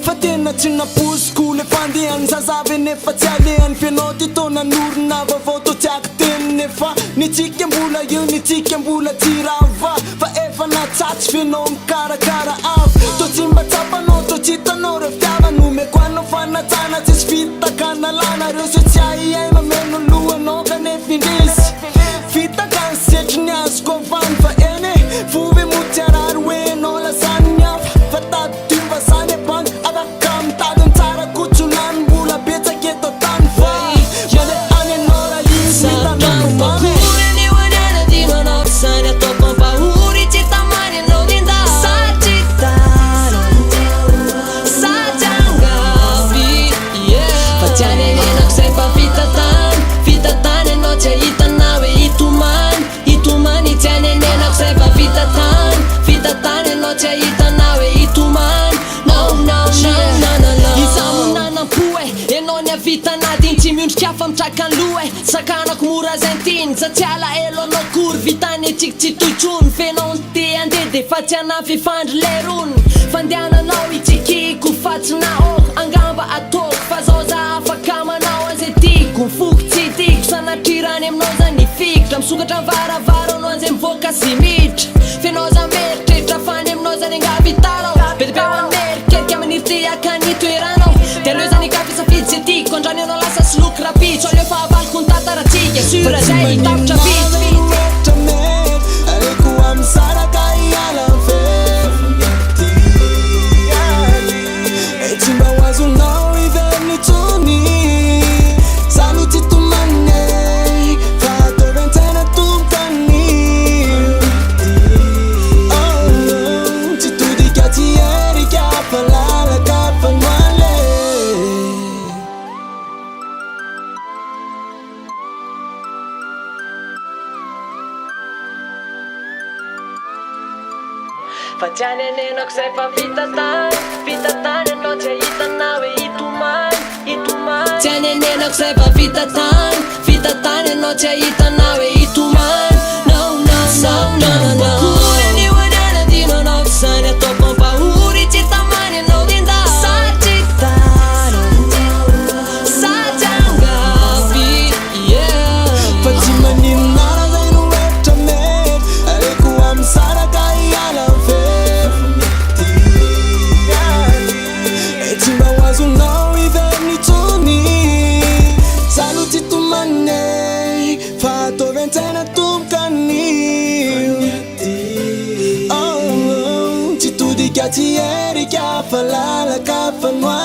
fa tena tsy napoziko le fandehan'ny zazavy nefa tsy alehan'ny fianao ty taona norona vaovao tô tsy ako teny nefa nitsika mbola io nitsika mbola tsy rava fa efa natsatsy fianao mikarakara avy tô tsy mba tsapanao tô tsy hitanao reo fitiavana omeko anao fanatsana tsisy fitakanalana reo se tsy aiai mameno lohanao kanefa indrisy fitaka ny setry ny azoko avany fa eny vovy motsy arary hoenao lasany hafa fa tady tyva zany abany afaka mitadiny tsara kotsolany mbola betsaka eto tany fa mande any anao raha iny mitanako mamy Tsy miondrika fa mitraka ny loha sakanako mora zantiny sa tsy ala elo anao kory vitany atsika tsy toitsony fenao ny te andeha de fa tsy anafy fandry lerony fandehananao itsikiko fatsina oko angamba atoko fa zao za afaka manao anzay tiko mifoky tsy tiko sanatrirany aminao zany fikitra misokatra varavara anao anzay mivoaka sy miditra fenao za meritreritra fany aminao zany angavitarao betibeo amerikerika maniry te akany toeranao de aleo zany kafe safidy zay tiko andrany anao lasa sloky rapitso aleo fa avaliko ny tataratsika sura zay hitavitra vitsy aleko am'saraka iala fefty tsy mba ho azonao iveriny tsony salo tsy tomane fa ataovy an-tsaina tokany tsy todika tsy erika fa lalaka fa noale fa tsy anenenako zay fa vita tany anao tsy ahitanao hoe itomany tsy anenenako zay fa vita tany anao tsy ahitanao hoe itomany kory ny hoanana dinanao zany ataoko ampahory tsy tamany anao dinda satry angavy fa tsy maninonara zay no etra me aleko am'saraka iala tsy mba ho azonao iveriny tsony salo tsy tomane fa ataovy an-tsaina tokany tsy todika tsy erika fa lalaka fa noa